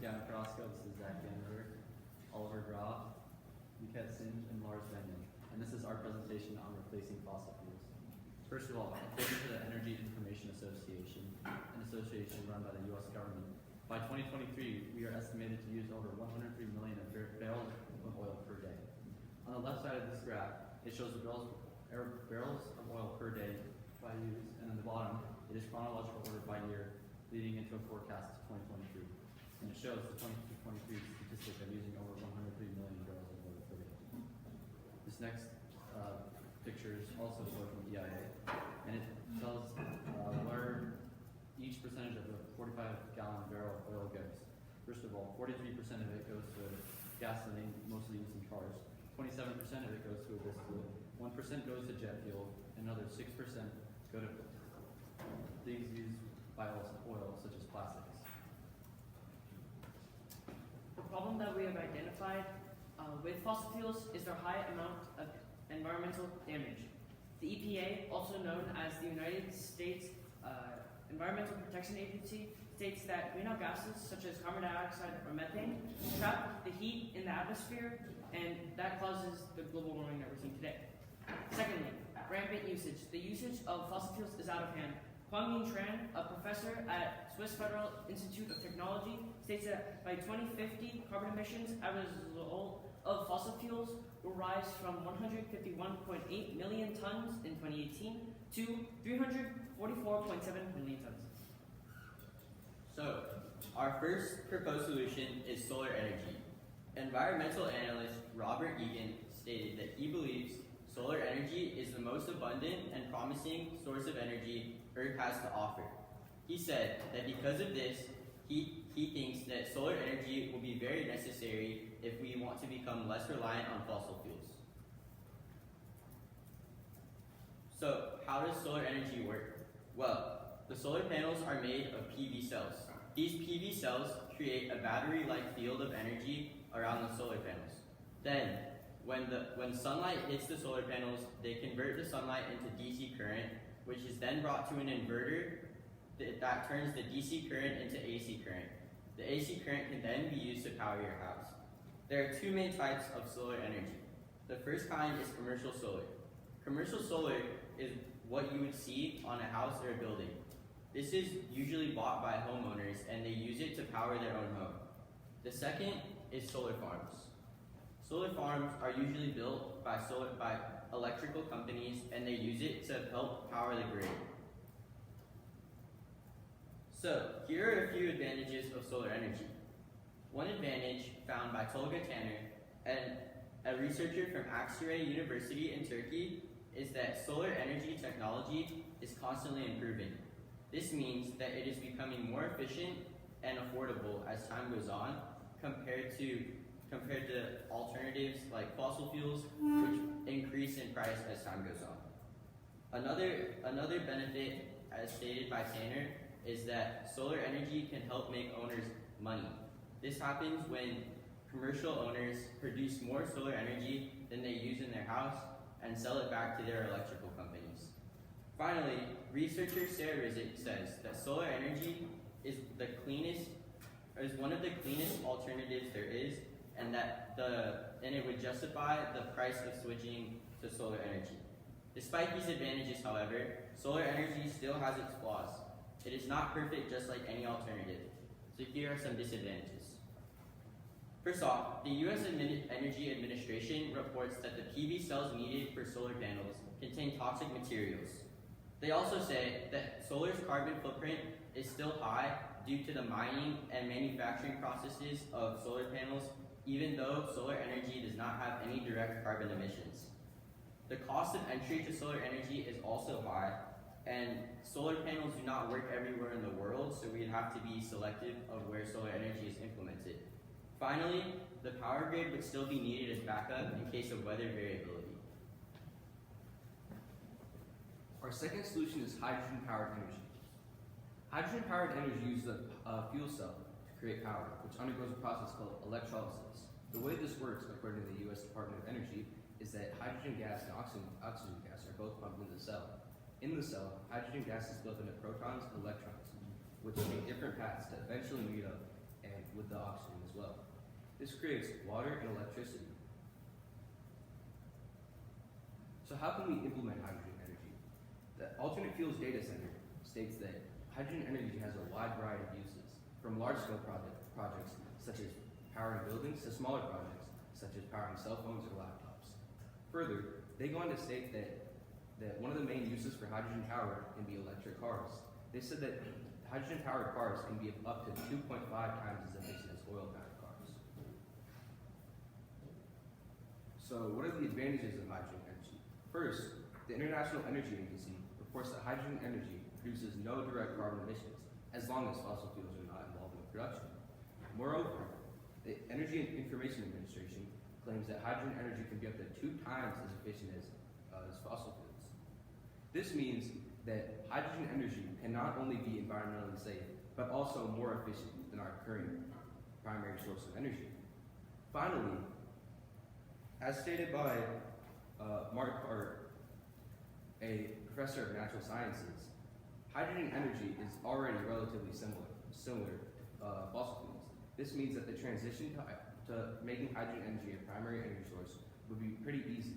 Gavin Carrasco. This is Zach Danberg, Oliver Graf, Yuket Sinj, and Lars Benyon. And this is our presentation on replacing fossil fuels. First of all, according to the Energy Information Association, an association run by the U.S. government, by 2023, we are estimated to use over 103 million of barrels of oil per day. On the left side of this graph, it shows the barrels of oil per day by use, and on the bottom, it is chronological order by year, leading into a forecast to 2023. And it shows the 2023 statistic of using over 103 million barrels of oil per day. This next picture is also from the EIA, and it tells where each percentage of the 45-gallon barrel of oil goes. First of all, 43% of it goes to gasoline, mostly used in cars. 27% of it goes to distillate. 1% goes to jet fuel. Another 6% go to things used by oil, such as plastics. The problem that we have identified with fossil fuels is their high amount of environmental damage. The EPA, also known as the United States Environmental Protection Agency, states that greenhouse gases such as carbon dioxide or methane trap the heat in the atmosphere, and that causes the global warming that we're seeing today. Secondly, rampant usage. The usage of fossil fuels is out of hand. Kwang-Yin Tran, a professor at Swiss Federal Institute of Technology, states that by 2050, carbon emissions as a result of fossil fuels will rise from 151.8 million tons in 2018 to 344.7 million tons. So, our first proposed solution is solar energy. Environmental analyst Robert Egan stated that he believes solar energy is the most abundant and promising source of energy Earth has to offer. He said that because of this, he thinks that solar energy will be very necessary if we want to become less reliant on fossil fuels. So, how does solar energy work? Well, the solar panels are made of PV cells. These PV cells create a battery-like field of energy around the solar panels. Then, when sunlight hits the solar panels, they convert the sunlight into DC current, which is then brought to an inverter that turns the DC current into AC current. The AC current can then be used to power your house. There are two main types of solar energy. The first kind is commercial solar. Commercial solar is what you would see on a house or a building. This is usually bought by homeowners and they use it to power their own home. The second is solar farms. Solar farms are usually built by electrical companies and they use it to help power the grid. So, here are a few advantages of solar energy. One advantage found by Tolga Tanner and a researcher from Aksaray University in Turkey is that solar energy technology is constantly improving. This means that it is becoming more efficient and affordable as time goes on compared to alternatives like fossil fuels, which increase in price as time goes on. Another benefit, as stated by Tanner, is that solar energy can help make owners money. This happens when commercial owners produce more solar energy than they use in their house and sell it back to their electrical companies. Finally, researcher Sarah Rizek says that solar energy is one of the cleanest alternatives there is, and it would justify the price of switching to solar energy. Despite these advantages, however, solar energy still has its flaws. It is not perfect just like any alternative. So here are some disadvantages. First off, the U.S. Energy Administration reports that the PV cells needed for solar panels contain toxic materials. They also say that solar's carbon footprint is still high due to the mining and manufacturing processes of solar panels, even though solar energy does not have any direct carbon emissions. The cost of entry to solar energy is also high, and solar panels do not work everywhere in the world, so we'd have to be selective of where solar energy is implemented. Finally, the power grid would still be needed as backup in case of weather variability. Our second solution is hydrogen-powered energy. Hydrogen-powered energy uses a fuel cell to create power, which undergoes a process called electrolysis. The way this works, according to the U.S. Department of Energy, is that hydrogen gas and oxygen gas are both pumped into the cell. In the cell, hydrogen gas is split into protons and electrons, which take different paths to eventually meet up and with with the oxygen as well. This creates water and electricity. So how can we implement hydrogen energy? The Alternate Fuels Data Center states that hydrogen energy has a wide variety of uses, from large-scale projects such as powering buildings to smaller projects such as powering cell phones or laptops. Further, they go on to state that one of the main uses for hydrogen power can be electric cars. They said that hydrogen-powered cars can be up to 2.5 times as efficient as oil-powered cars. So what are the advantages of hydrogen energy? First, the International Energy Agency reports that hydrogen energy produces no direct carbon emissions as long as fossil fuels are not involved in the production. Moreover, the Energy Information Administration claims that hydrogen energy can be up to 2 times as efficient as fossil fuels. This means that hydrogen energy can not only be environmentally safe, but also more efficient than our current primary source of energy. Finally, as stated by Mark Hart, a professor of natural sciences, hydrogen energy is already relatively similar to fossil fuels. This means that the transition to making hydrogen energy a primary energy source would be pretty easy.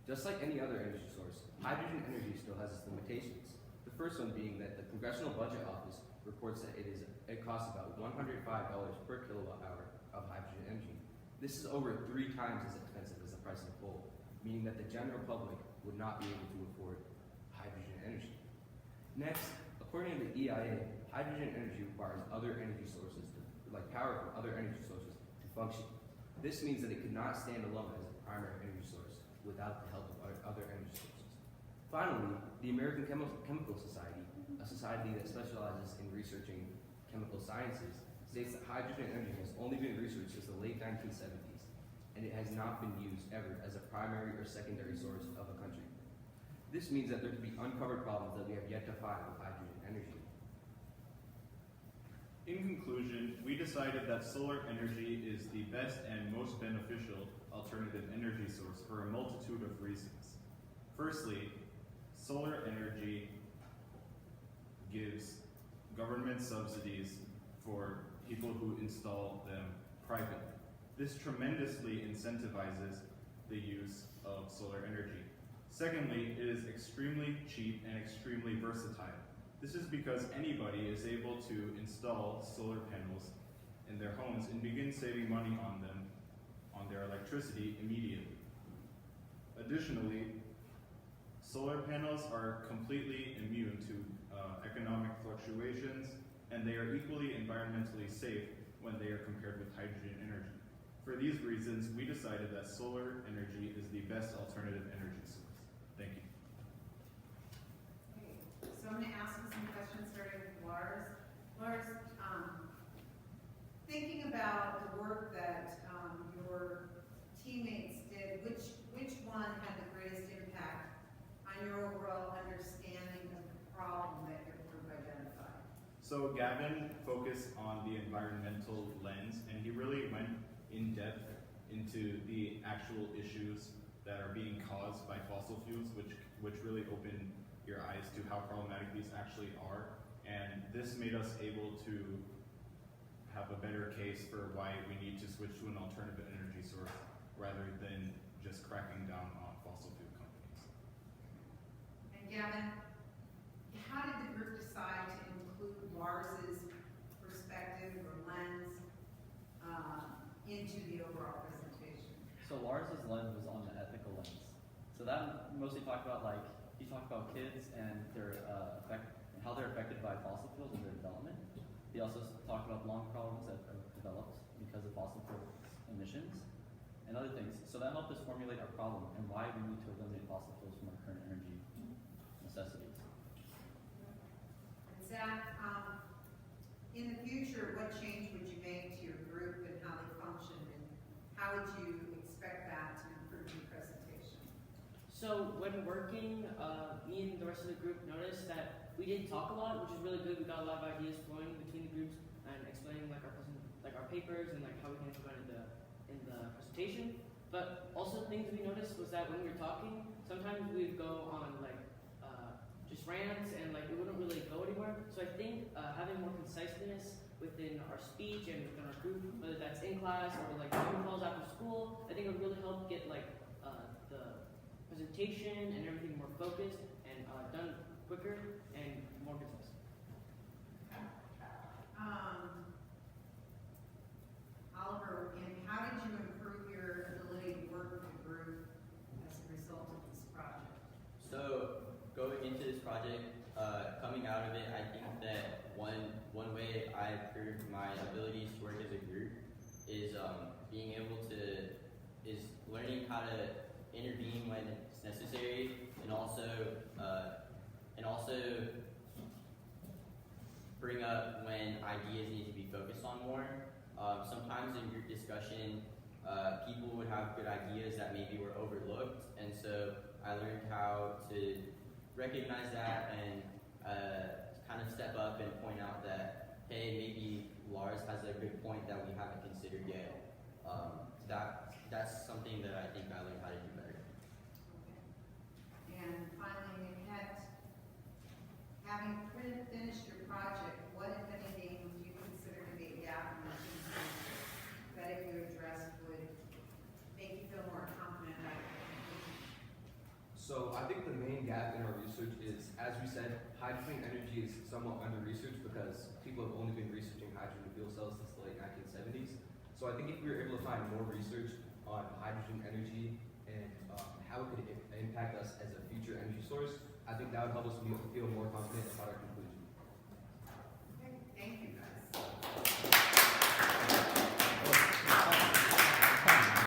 Just like any other energy source, hydrogen energy still has its limitations. The first one being that the Congressional Budget Office reports that it costs about $105 per kilowatt hour of hydrogen energy. This is over 3 times as expensive as the price of coal, meaning that the general public would not be able to afford hydrogen energy. Next, according to the EIA, hydrogen energy requires other energy sources, like power from other energy sources, to function. This means that it could not stand alone as a primary energy source without the help of other energy sources. Finally, the American Chemical Society, a society that specializes in researching chemical sciences, states that hydrogen energy has only been researched since the late 1970s, and it has not been used ever as a primary or secondary source of a country. This means that there could be uncovered problems that we have yet to find with hydrogen energy. In conclusion, we decided that solar energy is the best and most beneficial alternative energy source for a multitude of reasons. Firstly, solar energy gives government subsidies for people who install them privately. This tremendously incentivizes the use of solar energy. Secondly, it is extremely cheap and extremely versatile. This is because anybody is able to install solar panels in their homes and begin saving money on them, on their electricity immediately. Additionally, solar panels are completely immune to economic fluctuations, and they are equally environmentally safe when they are compared with hydrogen energy. For these reasons, we decided that solar energy is the best alternative energy source. Thank you. Okay, so I'm going to ask you some questions starting with Lars. Lars, thinking about the work that your teammates did, which one had the greatest impact on your overall understanding of the problem that your group identified? So Gavin focused on the environmental lens, and he really went in depth into the actual issues that are being caused by fossil fuels, which really opened your eyes to how problematic these actually are. And this made us able to have a better case for why we need to switch to an alternative energy source rather than just cracking down on fossil fuel companies. And Gavin, how did the group decide to include Lars's perspective or lens into the overall presentation? So Lars's lens was on the ethical lens. So that mostly talked about he talked about kids and their effect and how they're affected by fossil fuels and their development. He also talked about lung problems that are developed because of fossil fuel emissions and other things. So that helped us formulate our problem and why we need to eliminate fossil fuels from our current energy necessities. And Zach, in the future, what change would you make to your group and how they function, and how would you expect that to improve your presentation? So when working, me and the rest of the group noticed that we didn't talk a lot, which is really good. We got a lot of ideas flowing between the groups and explaining our papers and how we can implement it in the presentation. But also things we noticed was that when we were talking, sometimes we'd go on just rants and like it wouldn't really go anywhere. So I think having more conciseness within our speech and within our group, whether that's in class or like Zoom calls after school, I think it would really help get like the presentation and everything more focused and done quicker and more concise. Oliver, and how did you improve your ability to work with the group as a result of this project? So going into this project, coming out of it, I think that one way I improved my abilities to work as a group is being able to learning how to intervene when it's necessary, and also bring up when ideas need to be focused on more. Sometimes in group discussion, people would have good ideas that maybe were overlooked, and so I learned how to recognize that and kind of step up and point out that, hey, maybe Lars has a good point that we haven't considered yet. That's something that I think I learned how to do better. Okay. And finally, Niket, having finished your project, what, if anything, would you consider to be a gap in your research that if you addressed would make you feel more confident about your conclusion? So I think the main gap in our research is, as we said, hydrogen energy is somewhat under-researched because people have only been researching hydrogen fuel cells since the late 1970s. So I think if we were able to find more research on hydrogen energy and how it could impact us as a future energy source, I think that would help us feel more confident about our conclusion.